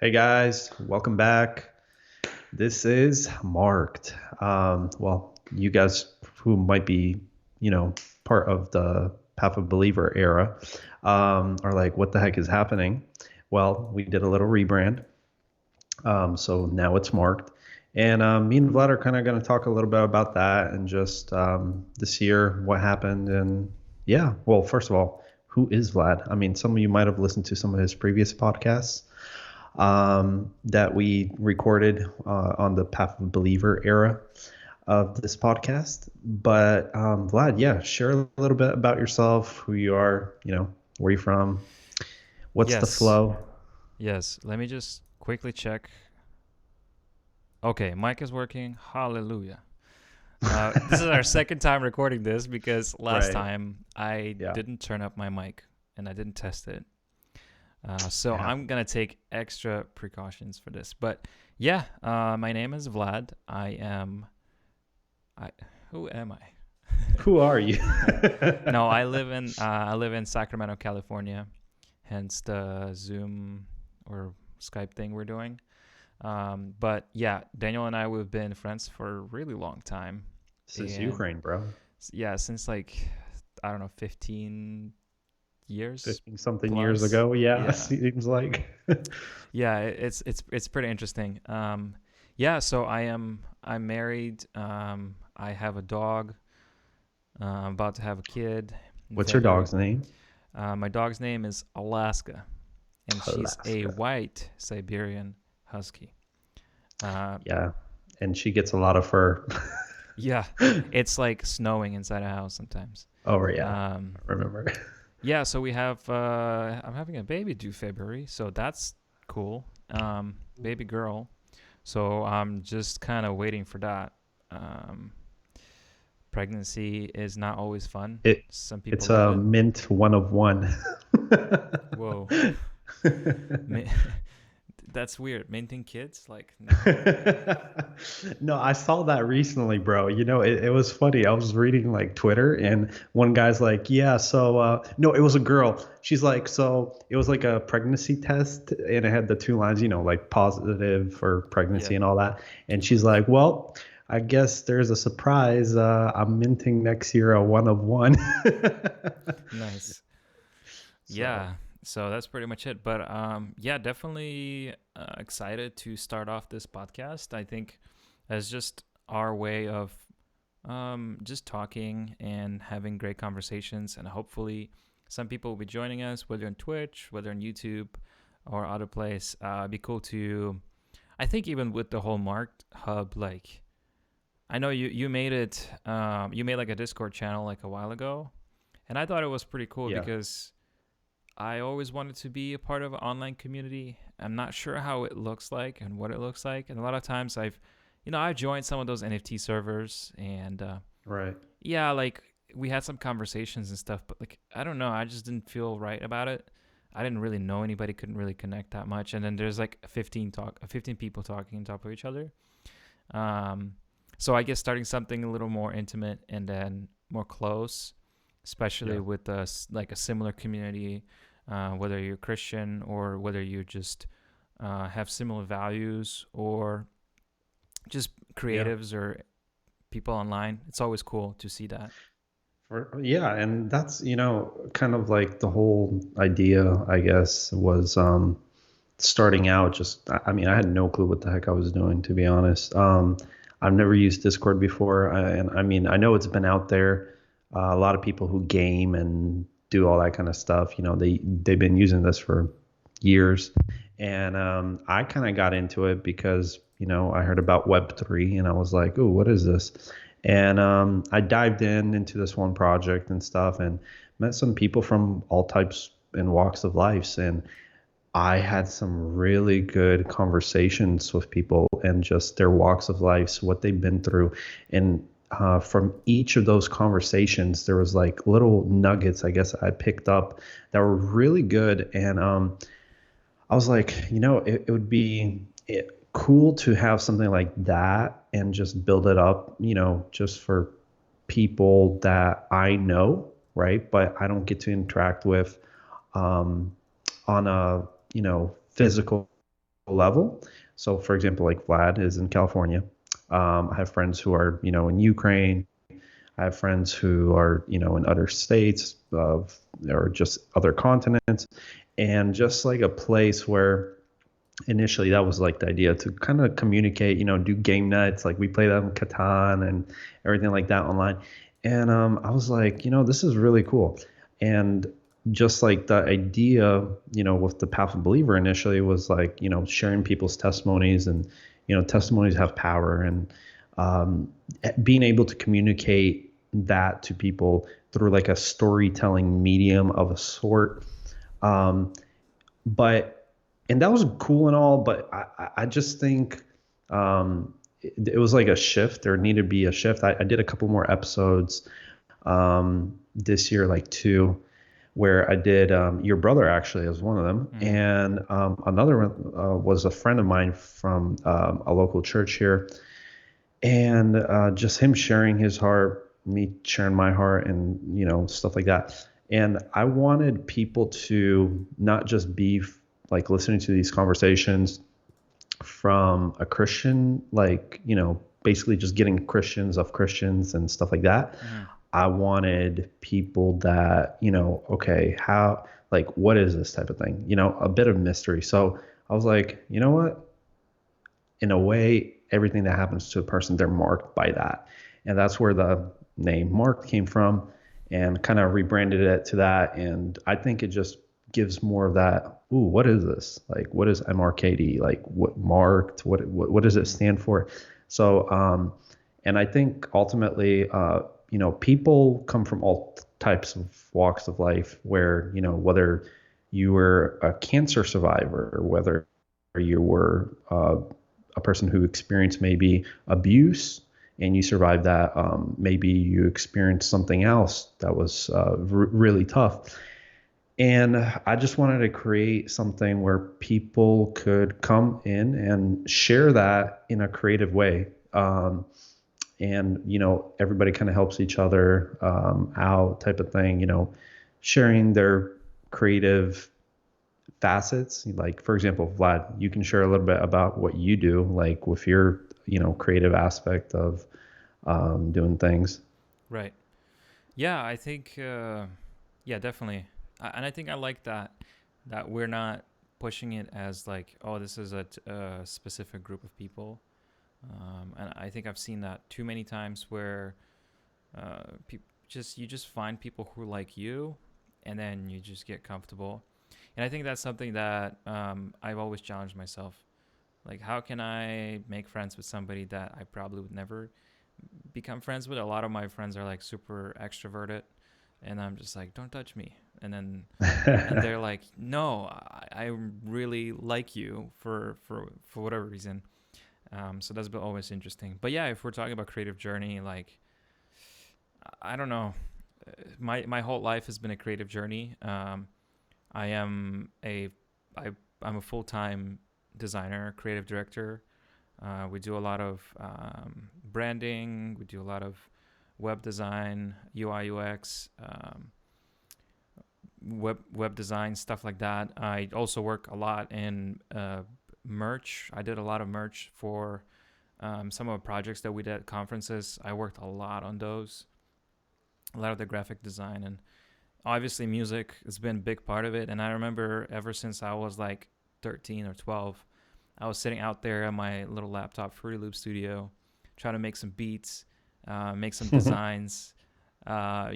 Hey guys, welcome back. This is Marked. You guys who might be, you know, part of the Path of Believer era, are like, what the heck is happening? Well, we did a little rebrand, so now it's Marked, and me and Vlad are kind of going to talk a little bit about that and just this year what happened. And yeah, well, first of all, who is Vlad? I mean, some of you might have listened to some of his previous podcasts that we recorded on the Path of Believer era of this podcast. But Vlad, yeah, share a little bit about yourself, who you are, where you're from, what's the Yes, flow. yes. Let me just quickly check. Okay, mic is working. Hallelujah. This is our second time recording this because last Right. time I Yeah. didn't turn up my mic and I didn't test it. So Yeah. I'm gonna take extra precautions for this. But yeah, my name is Vlad. I. Who am I? Who are you? No, I live in Sacramento, California. Hence the Zoom or Skype thing we're doing. But yeah, Daniel and I we've been friends for a really long time, Since and Ukraine, bro. yeah, since like I don't know, 15 years 50 something years plus. ago. Yeah, Yeah, seems like. yeah, it's pretty interesting. Yeah, so I'm married. I have a dog. I'm about to have a kid in What's your February. dog's name? My dog's name is Alaska, and she's a Alaska. white Siberian Husky. Uh, Yeah. And she gets a lot of fur. Yeah, it's like snowing inside a house sometimes. Oh, yeah. Um, I remember. yeah, so we have I'm having a baby due February, so that's cool. Baby girl. So I'm just kind of waiting for that. Um, Pregnancy is not always fun. It Some people it's love a it. mint one of one. Whoa, Mi- that's weird. Minting kids? Like no. No, I saw that recently, bro. It was funny. I was reading like Twitter, and one guy's like, yeah, so no, it was a girl. She's like, so it was like a pregnancy test, and it had the two lines, like positive for Yeah, pregnancy and all that. two And she's lines. like, well, I guess there's a surprise. I'm minting next year a one of one. Nice. So Yeah, so that's pretty much it. But yeah, definitely excited to start off this podcast. I think as just our way of just talking and having great conversations, and hopefully some people will be joining us, whether on Twitch, whether on YouTube, or other place. It'd be cool to, I think, even with the whole Marked Hub, like I know you made it, you made like a Discord channel like a while ago, and I thought it was pretty cool yeah, because I always wanted to be a part of an online community. I'm not sure how it looks like and what it looks like. And a lot of times I've joined some of those NFT servers and right. yeah, like we had some conversations and stuff, but like, I don't know. I just didn't feel right about it. I didn't really know anybody, couldn't really connect that much. And then there's like 15 people talking on top of each other. Um, so I guess starting something a little more intimate and then more close, especially Yeah. with like a similar community, whether you're Christian or whether you just have similar values or just Yeah. creatives or people online. It's always cool to see that. Yeah, and that's, kind of like the whole idea, I guess, was starting out just I mean, I had no clue what the heck I was doing, to be honest. I've never used Discord before, and I mean, I know it's been out there. A lot of people who game and do all that kind of stuff, they've been using this for years. And I kind of got into it because, I heard about Web3 and I was like, oh, what is this? And I dived into this one project and stuff and met some people from all types and walks of life. And I had some really good conversations with people and just their walks of life, what they've been through. And from each of those conversations, there was like little nuggets, I guess, I picked up that were really good. And I was like, it would be cool to have something like that and just build it up, just for people that I know, right? But I don't get to interact with um, on a, physical. level. So, for example, like Vlad is in California. I have friends who are, in Ukraine. I have friends who are, in other states of or just other continents, and just like a place where initially that was like the idea to kind of communicate, do game nights. Like we play that in Catan and everything like that online. And I was like, this is really cool. And just like the idea, with the Path of Believer initially was like, sharing people's testimonies and, testimonies have power and being able to communicate that to people through like a storytelling medium of a sort. Um, but and that was cool and all, but I just think it was like a shift. There needed to be a shift. I did a couple more episodes this year, like two, where I did your brother actually as one of them, Mm. and another one was a friend of mine from a local church here, and just him sharing his heart, me sharing my heart, and stuff like that. And I wanted people to not just be like listening to these conversations from a Christian, like basically just getting Christians of Christians and stuff like that. Mm. I wanted people that okay, how, like, what is this type of thing? A bit of mystery. So I was like, you know what? In a way, everything that happens to a person, they're marked by that. And that's where the name Mark came from, and kind of rebranded it to that. And I think it just gives more of that, ooh, what is this? Like, what is MRKD? Like, what marked? What does it Mm. stand for? So, and I think ultimately, people come from all types of walks of life where, whether you were a cancer survivor or whether you were a person who experienced maybe abuse and you survived that. Maybe you experienced something else that was really tough. And I just wanted to create something where people could come in and share that in a creative way. And, everybody kind of helps each other out type of thing, sharing their creative facets. Like, for example, Vlad, you can share a little bit about what you do, like with your, creative aspect of doing things. Right. Yeah, I think yeah, definitely. And I think I like that we're not pushing it as like, oh, this is a specific group of people. And I think I've seen that too many times where you just find people who like you, and then you just get comfortable. And I think that's something that I've always challenged myself. Like, how can I make friends with somebody that I probably would never become friends with? A lot of my friends are like super extroverted, and I'm just like, don't touch me. And they're like, no, I really like you for whatever reason. So that's been always interesting. But yeah, if we're talking about creative journey, like, I don't know, my whole life has been a creative journey. I am a I I'm a full time designer, creative director. We do a lot of branding. We do a lot of web design, UI UX, web design, stuff like that. I also work a lot in merch. I did a lot of merch for some of the projects that we did at conferences. I worked a lot on those, a lot of the graphic design, and obviously music has been a big part of it. And I remember ever since I was like 13 or 12, I was sitting out there on my little laptop, Fruity Loop Studio, trying to make some beats, make some designs, try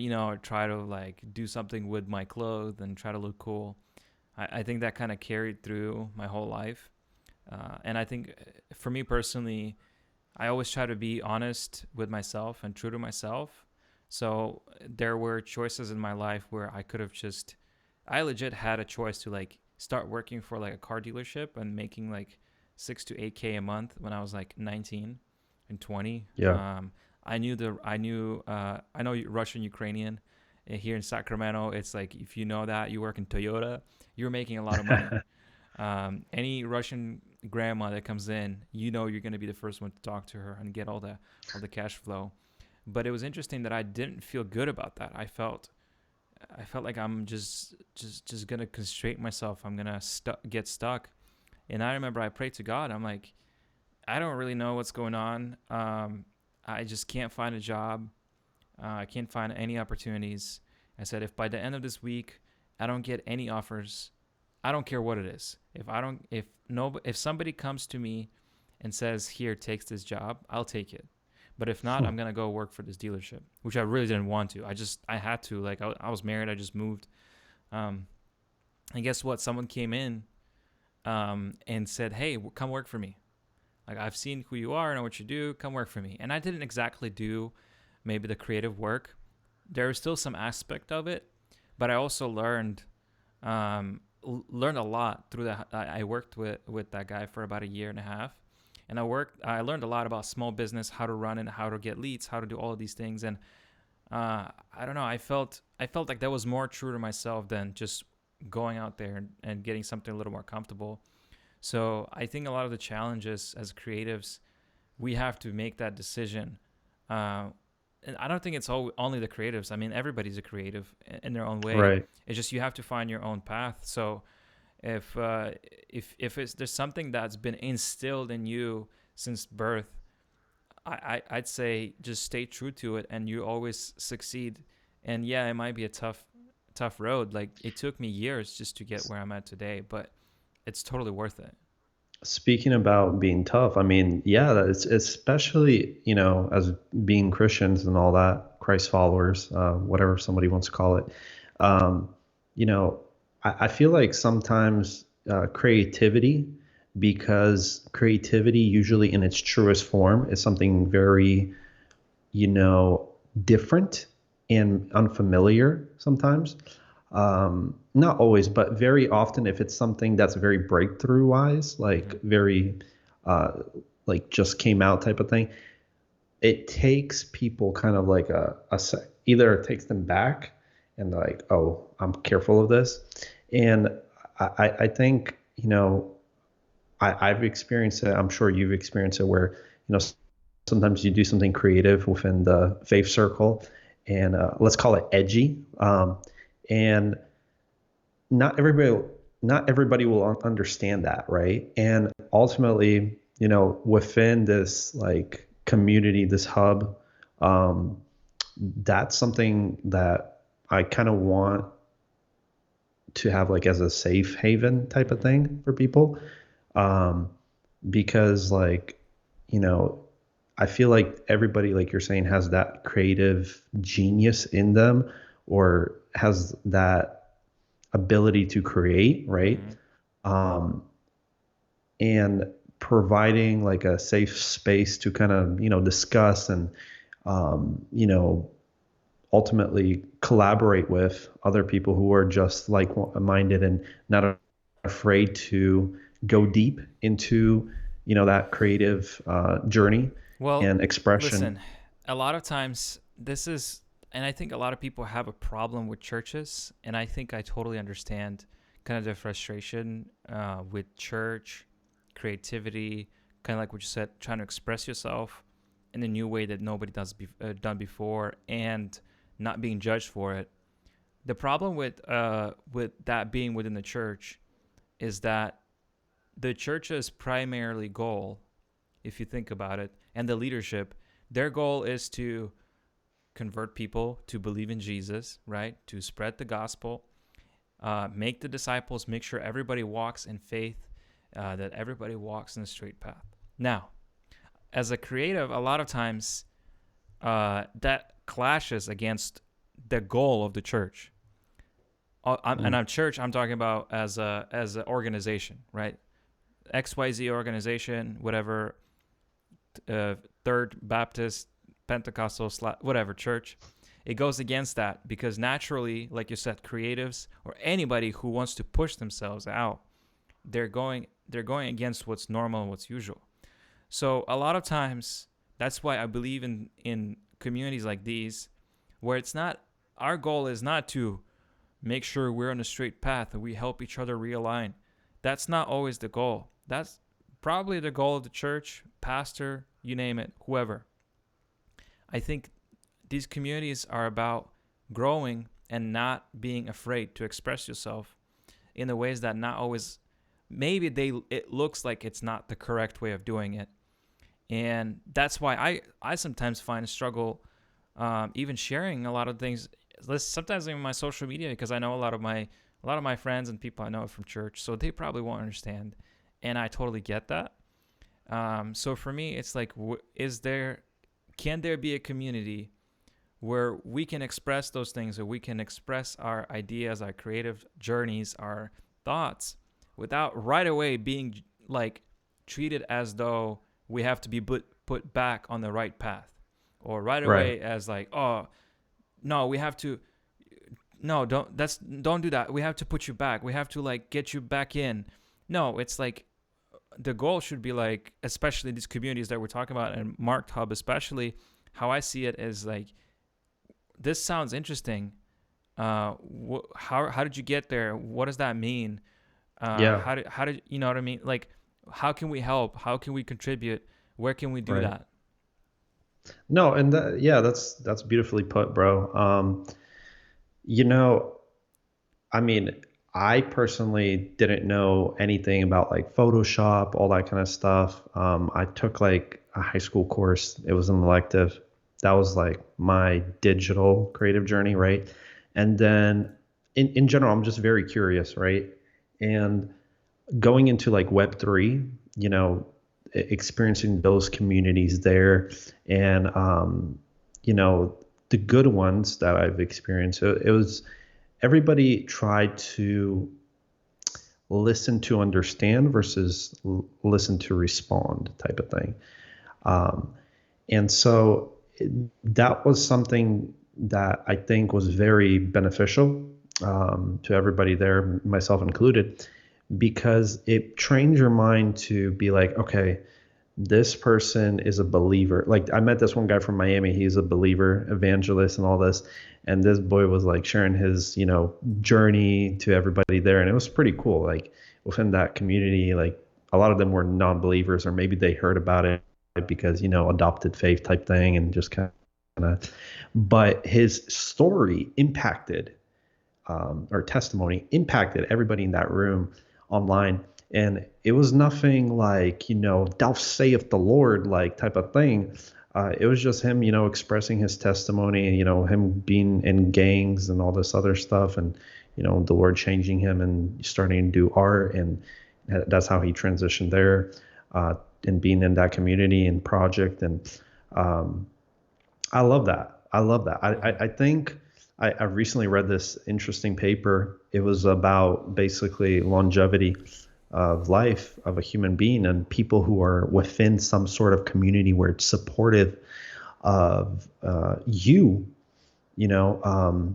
to like do something with my clothes and try to look cool. I think that kind of carried through my whole life. And I think for me personally, I always try to be honest with myself and true to myself. So there were choices in my life where I legit had a choice to like start working for like a car dealership and making like 6 to 8K a month when I was like 19 and 20. Yeah. I know Russian Ukrainian here in Sacramento. It's like, if you know that you work in Toyota, you're making a lot of money. Any Russian grandma that comes in, you're going to be the first one to talk to her and get all the cash flow. But it was interesting that I didn't feel good about that. I felt like I'm just gonna constrain myself. I'm gonna get stuck And I remember I prayed to God. I'm like, I don't really know what's going on. I just can't find a job. I can't find any opportunities. I said, if by the end of this week I don't get any offers, I don't care what it is. If somebody comes to me and says, "Here, takes this job," I'll take it. But if not, I'm gonna go work for this dealership, which I really didn't want to. I had to. Like I was married. I just moved. Um, and guess what? Someone came in and said, "Hey, come work for me. Like I've seen who you are, I know what you do. Come work for me." And I didn't exactly do maybe the creative work. There was still some aspect of it, but I also learned a lot through that. I worked with that guy for about a year and a half, and I learned a lot about small business, how to run it, how to get leads, how to do all of these things. And I don't know, I felt like that was more true to myself than just going out there and getting something a little more comfortable. So I think a lot of the challenges as creatives, we have to make that decision. Uh, and I don't think it's only the creatives. I mean, everybody's a creative in their own way. Right. It's just you have to find your own path. So if uh, there's something that's been instilled in you since birth, I'd say just stay true to it, and you always succeed. And yeah, it might be a tough road. Like it took me years just to get where I'm at today, but it's totally worth it. Speaking about being tough, I mean, yeah, it's especially, as being Christians and all that, Christ followers, whatever somebody wants to call it. Um, you know, I feel like sometimes creativity, because creativity usually in its truest form is something very, you know, different and unfamiliar sometimes. Not always, but very often, if it's something that's very breakthrough wise, Mm-hmm. like very, uh, like just came out type of thing, it takes people kind of like either it takes them back and they're like, oh, I'm careful of this. And I think, I've experienced it. I'm sure you've experienced it where, sometimes you do something creative within the faith circle and let's call it edgy. And not everybody not everybody will understand that, right? And ultimately, within this like community, this hub, um, that's something that I kind of want to have like as a safe haven type of Mm-hmm. thing for people. Um, because like, you know, I feel like everybody, like you're saying, has that creative genius in them or has that ability to create, right? Mm-hmm. Um, and providing like a safe space to kind of, discuss and, ultimately collaborate with other people who are just like minded and not afraid to go deep into, that creative journey Well, and expression. listen, a lot of times this is, and I think a lot of people have a problem with churches, and I think I totally understand kind of the frustration with church, creativity, kind of like what you said, trying to express yourself in a new way that nobody done before, and not being judged for it. The problem with that being within the church is that the church's primarily goal, if you think about it, and the leadership, their goal is to convert people to believe in Jesus, right? To spread the gospel, make the disciples, make sure everybody walks in faith, that everybody walks in the straight path. Now, as a creative, a lot of times that clashes against the goal of the church. And Mm, I'm church. I'm talking about as an organization, right? XYZ organization, whatever, uh, Third Baptist, Pentecostal, whatever church. It goes against that because naturally, like you said, creatives or anybody who wants to push themselves out, they're going against what's normal and what's usual. So a lot of times, that's why I believe in communities like these, where it's not our goal is not to make sure we're on a straight path and we help each other realign. That's not always the goal. That's probably the goal of the church, pastor, you name it, whoever. I think these communities are about growing and not being afraid to express yourself in the ways that not always maybe it looks like it's not the correct way of doing it. And that's why I sometimes find a struggle, even sharing a lot of things, sometimes in my social media, because I know a lot of my friends and people I know from church, so they probably won't understand, and I totally get that. So for me, it's like, can there be a community where we can express those things, or we can express our ideas, our creative journeys, our thoughts, without right away being like treated as though we have to be put back on the right path, or right Right. away as like, oh no, we have to, no, don't do that, we have to put you back, we have to like get you back in. No, it's like the goal should be like, especially these communities that we're talking about, and Marked Hub especially, how I see it is like, this sounds interesting. How did you get there? What does that mean? Yeah. How did you know what I mean? Like, how can we help? How can we contribute? Where can we do Right. that? No, and yeah, that's beautifully put, bro. You know, I mean, I personally didn't know anything about like Photoshop, all that kind of stuff. I took like a high school course. It was an elective. That was like my digital creative journey, right? And then in general, I'm just very curious, right? And going into like Web3, you know, experiencing those communities there, and you know, the good ones that I've experienced, it was everybody tried to listen to understand versus listen to respond type of thing. Um, and so that was something that I think was very beneficial to everybody there, myself included, because it trains your mind to be like, okay, this person is a believer. Like I met this one guy from Miami. He's a believer, evangelist, and all this. And this boy was like sharing his, journey to everybody there, and it was pretty cool. Like within that community, like a lot of them were non-believers, or maybe they heard about it because adopted faith type thing, and just kind of. But his story impacted or testimony impacted everybody in that room online. And it was nothing like, thou saith the Lord, like type of thing. It was just him, expressing his testimony, him being in gangs and all this other stuff. And, the Lord changing him and starting to do art. And that's how he transitioned there, and being in that community and project. And um, I love that. I love that. Mm-hmm. I think I recently read this interesting paper. It was about basically longevity of life of a human being, and people who are within some sort of community where it's supportive of you know.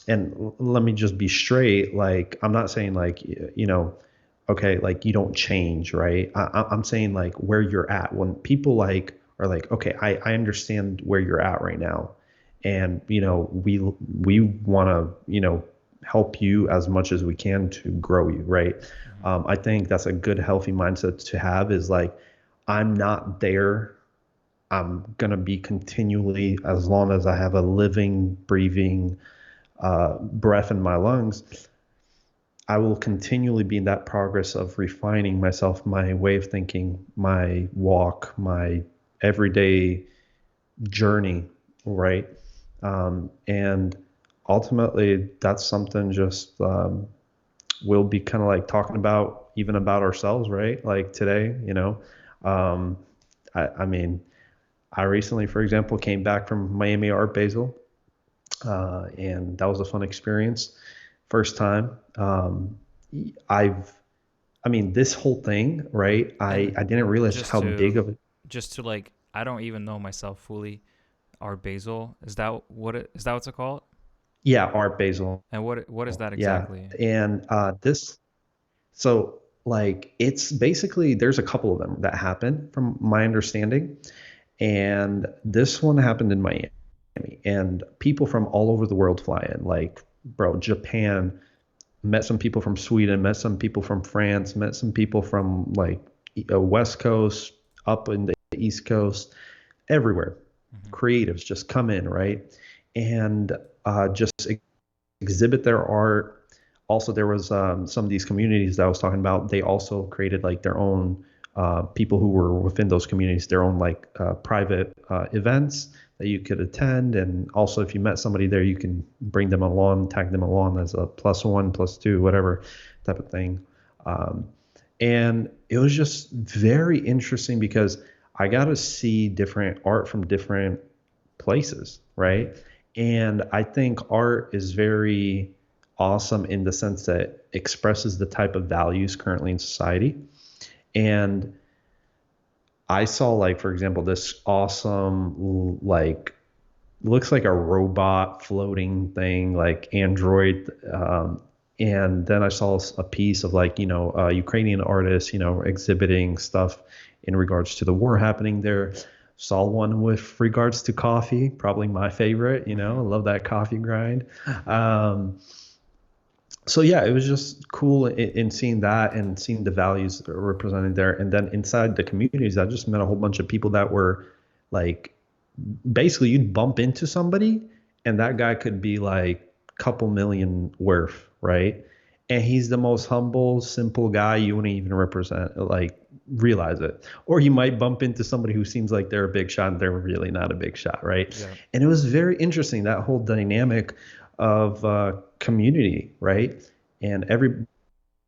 And let me just be straight. Like, I'm not saying like, okay, like you don't change, right? I'm saying like where you're at when people like are like, okay, I understand where you're at right now, and we want to help you as much as we can to grow you, right? Mm-hmm. I think that's a good healthy mindset to have. Is like, I'm not there. I'm gonna be continually, as long as I have a living, breathing breath in my lungs, I will continually be in that progress of refining myself, my way of thinking, my walk, my everyday journey, right? And ultimately, that's something just we'll be kind of like talking about, even about ourselves, right? Like today, Um, I mean, I recently, for example, came back from Miami Art Basel, and that was a fun experience. First time. I've, I mean, this whole thing, right? And I didn't realize just how to big of it. just to like, I don't even know myself fully. Art Basel, is that what's it called? Yeah, Art Basel. And what is that Yeah, exactly? and so like it's basically there's a couple of them that happen from my understanding, and this one happened in Miami, and people from all over the world fly in. Like, bro, Japan, met some people from Sweden, met some people from France, met some people from like West Coast, up in the East Coast, everywhere. Mm-hmm. Creatives just come in, right? And just exhibit their art. also there was some of these communities that I was talking about. They also created like their own people who were within those communities, their own like private events that you could attend. And also, if you met somebody there, you can bring them along, tag them along as a plus one, plus two, whatever type of thing. Um, and it was just very interesting because I got to see different art from different places, Mm-hmm. right? And I think art is very awesome in the sense that it expresses the type of values currently in society. And I saw, like, for example, this awesome, like, looks like a robot floating thing, like Android. And then I saw a piece of, like, Ukrainian artists, exhibiting stuff in regards to the war happening there. Saw one with regards to coffee, probably my favorite. I Mm-hmm. love that coffee grind. Um, so yeah, it was just cool in seeing that and seeing the values that are represented there. And then inside the communities, I just met a whole bunch of people that were like, basically you'd bump into somebody and that guy could be like a couple million worth, right? And he's the most humble, simple guy. You wouldn't even realize it. Or you might bump into somebody who seems like they're a big shot and they're really not a big shot, right? Yeah. And it was very interesting, that whole dynamic of community, right? And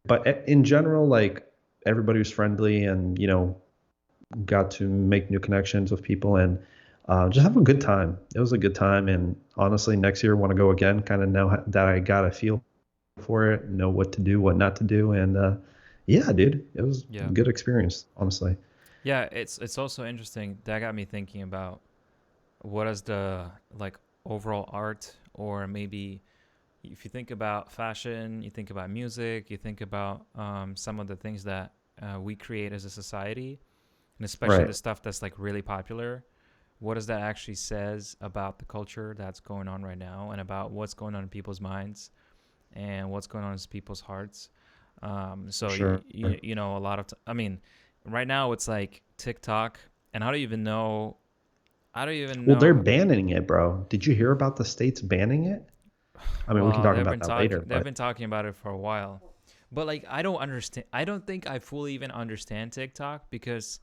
but in general, like, everybody was friendly, and got to make new connections with people, and just have a good time. It was a good time, and honestly, next year I want to go again. Kind of now that I got a feel for it, know what to do, what not to do, and yeah, dude, it was a Yeah. good experience, honestly. Yeah, it's also interesting. That got me thinking about what is the like overall art, or maybe if you think about fashion, you think about music, you think about some of the things that we create as a society, and especially the Right, stuff that's like really popular. What does that actually says about the culture that's going on right now, and about what's going on in people's minds and what's going on in people's hearts? for So sure. a lot of I mean, right now it's like TikTok, and I don't even Well, they're know. banning it, bro. Did you hear about the states banning it? I mean, we can Well, talk about that later, they've but been talking about it for a while. But like I don't understand, I don't think I fully even understand TikTok, because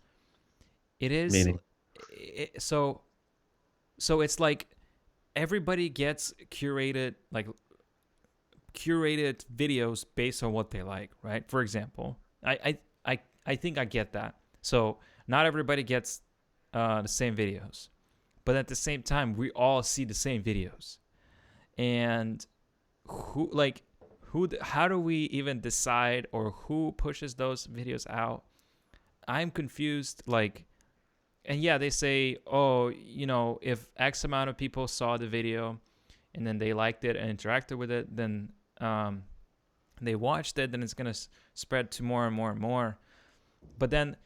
it is meaning, so it's like everybody gets curated videos based on what they like, right? For example, I think I get that. So not everybody gets the same videos, but at the same time we all see the same videos. And who like how do we even decide, or who pushes those videos out? I'm confused. Like, and yeah, they say, oh, if X amount of people saw the video and then they liked it and interacted with it, then they watched it, then it's gonna spread to more and more and more. But then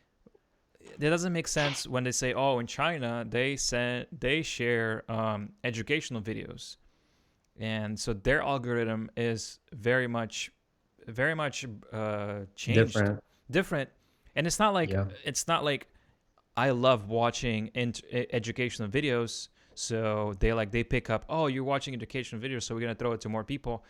it doesn't make sense when they say, oh, in China they share educational videos, and so their algorithm is very much changed, different. different. And Yeah. it's not like I love watching educational videos, so they pick up, oh, you're watching educational videos, so we're gonna throw it to more people.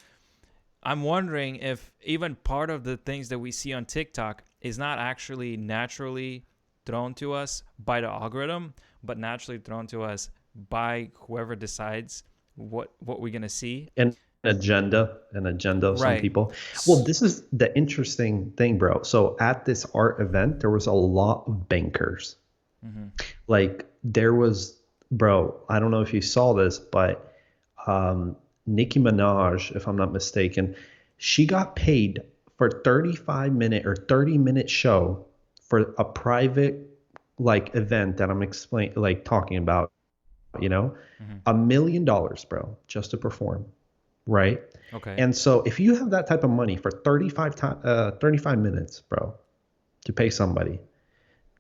I'm wondering if even part of the things that we see on TikTok is not actually naturally thrown to us by the algorithm, but naturally thrown to us by whoever decides what we're gonna see. And an agenda of some Right. people. Well, this is the interesting thing, bro. So at this art event, there was a lot of bankers. Mm-hmm. Like, there was, bro, I don't know if you saw this, but Nicki Minaj, if I'm not mistaken, she got paid for 35-minute or 30-minute show for a private, like, event that I'm talking about, you know, Mm-hmm. $1 million, bro, just to perform, right? Okay. And so if you have that type of money for 35 minutes, bro, to pay somebody,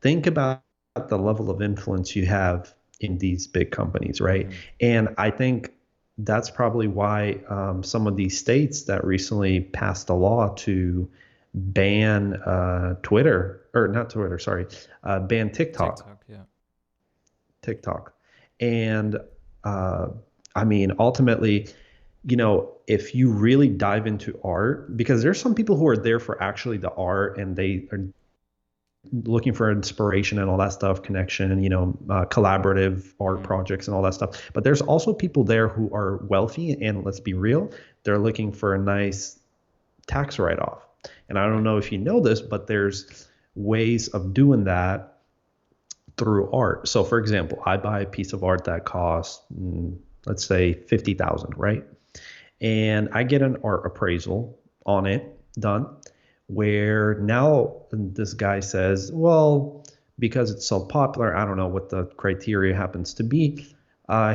think about the level of influence you have in these big companies, right? Mm-hmm. And I think that's probably why some of these states that recently passed a law to ban Twitter, or not Twitter, sorry, ban TikTok. TikTok. Yeah. TikTok. And uh, I mean, ultimately, if you really dive into art, because there's some people who are there for actually the art and they are looking for inspiration and all that stuff, connection, collaborative art Mm-hmm. projects and all that stuff. But there's also people there who are wealthy, and let's be real, they're looking for a nice tax write-off. And I don't Right. know if you know this, but there's ways of doing that through art. So for example, I buy a piece of art that costs, let's say 50,000, right? And I get an art appraisal on it done, where now this guy says, well, because it's so popular, I don't know what the criteria happens to be.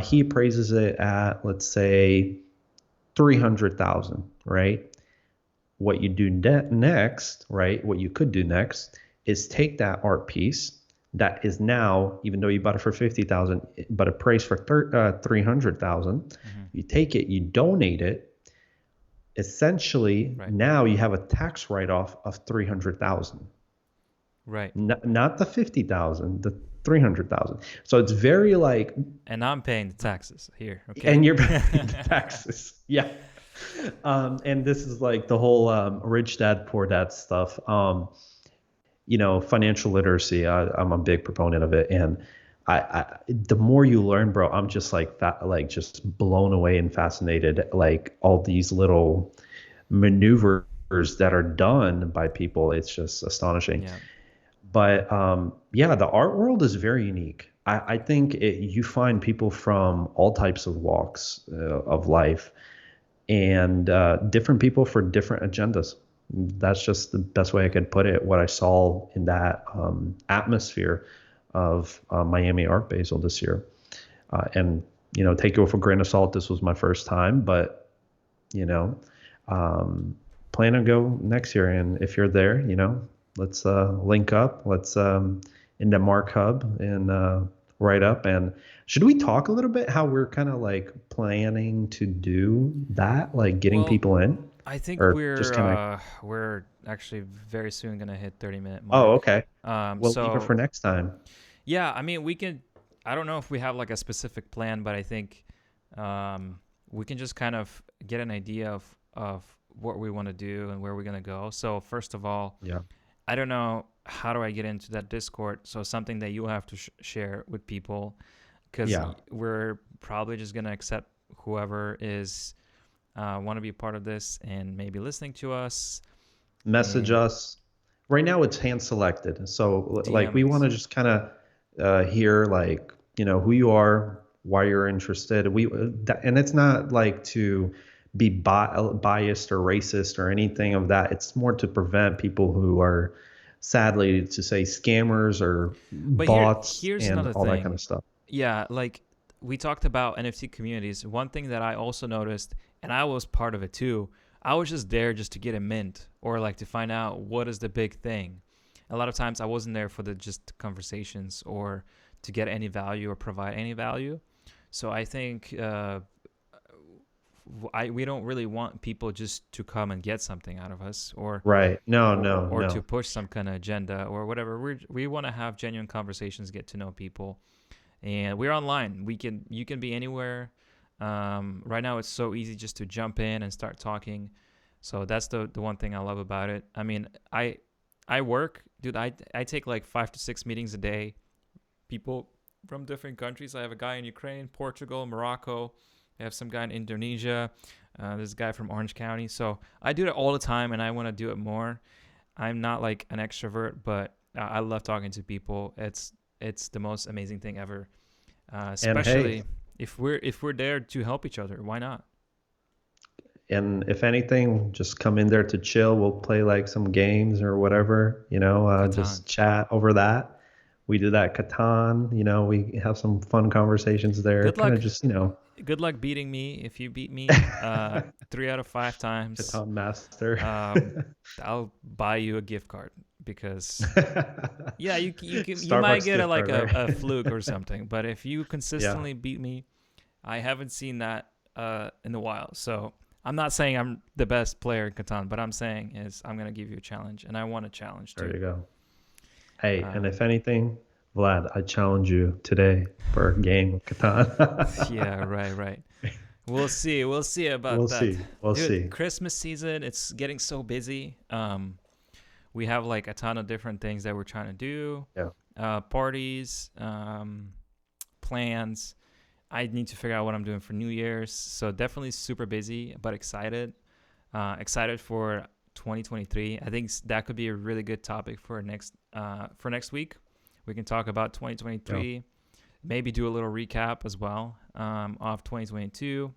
He appraises it at, let's say, 300,000, right? What you do next, right? What you could do next is take that art piece that is now, even though you bought it for 50,000, but appraised for 300,000, Mm-hmm. you take it, you donate it. Essentially, Right. now you have a tax write-off of 300,000, Right. not the 50,000, the 300,000. So it's very like, And I'm paying the taxes here. Okay. and you're paying the taxes. Yeah. And this is like the whole rich dad, poor dad stuff. Financial literacy. I'm a big proponent of it, and the more you learn, bro, I'm just like just blown away and fascinated. Like all these little maneuvers that are done by people, it's just astonishing. Yeah. But yeah, the art world is very unique. I think you find people from all types of walks of life, and different people for different agendas. That's just the best way I could put it. What I saw in that atmosphere of Miami Art Basel this year, and take it with a grain of salt. This was my first time, but you know, plan to go next year. And if you're there, let's link up. Let's in the Mark Hub and write up. And should we talk a little bit how we're kind of like planning to do that, like getting Well, people in, I think or just we're kind of? we're actually very soon gonna hit 30-minute Oh, mark. okay. We'll leave it So for next time. yeah, I mean we can. I don't know if we have like a specific plan, but I think we can just kind of get an idea of what we want to do and where we're gonna go. So first of all, Yeah. I don't know how do I get into that Discord. So something that you have to share with people, because Yeah. we're probably just gonna accept whoever is want to be a part of this and maybe listening to us Message and us. Right now it's hand selected. So like DM we want us. to just kind of hear like, who you are, why you're interested. And it's not like to be biased or racist or anything of that. It's more to prevent people who are sadly to say scammers or But bots here's and another all that kind thing. of stuff. Yeah, like we talked about NFT communities. One thing that I also noticed, and I was part of it too, I was just there just to get a mint or like to find out what is the big thing. A lot of times I wasn't there for the just conversations or to get any value or provide any value. So I think we don't really want people just to come and get something out of us Right. No, no, or to no. push some kind of agenda or whatever. We want to have genuine conversations, get to know people, and we're online. You can be anywhere. Right now, it's so easy just to jump in and start talking. So that's the one thing I love about it. I mean, I work, dude. I take like 5 to 6 meetings a day. People from different countries. I have a guy in Ukraine, Portugal, Morocco. I have some guy in Indonesia. There's a guy from Orange County. So I do it all the time, and I want to do it more. I'm not like an extrovert, but I love talking to people. It's the most amazing thing ever. And hey, Especially if we're there to help each other. Why not? and if anything, just come in there to chill. We'll play like some games or whatever, Catan. just chat over that. We do that Catan, we have some fun conversations there. Good Kind of luck. just, Good luck beating me. If you beat me, 3 out of 5 times, Catan master. um, I'll buy you a gift card because yeah, you might Starbucks get gift card, a right? fluke or something. But if you Yeah. consistently beat me, I haven't seen that in a while. So I'm not saying I'm the best player in Catan, but I'm saying is I'm gonna give you a challenge, and I want a challenge There too. you go. Hey, and Um, if anything, Vlad, I challenge you today for a game of Catan. yeah, right, right. We'll see. We'll see We'll about that. see. We'll Dude, see. Christmas season, it's getting so busy. We have like a ton of different things that we're trying to do. Yeah. Parties, plans. I need to figure out what I'm doing for New Year's. So definitely super busy, but excited. Excited for 2023. I think that could be a really good topic for next week. We can talk about Yeah. 2023. Maybe do a little recap as well of 2022.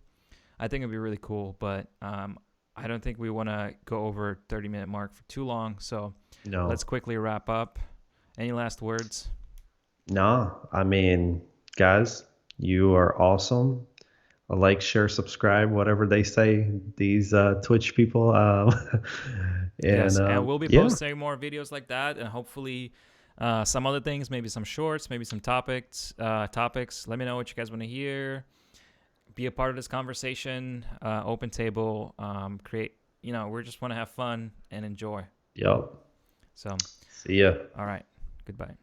I think it'd be really cool, but I don't think we want to go over 30-minute mark for too long. So let's No. quickly wrap up. Any last words? No. I mean, guys, you are awesome. Like, share, subscribe, whatever they say, these Twitch people. And Yes, and we'll be yeah, posting more videos like that, and hopefully some other things, maybe some shorts, maybe some topics. Topics. Let me know what you guys want to hear. Be a part of this conversation. Open table. Create. We just want to have fun and enjoy. yep. So, See ya. all right. Goodbye.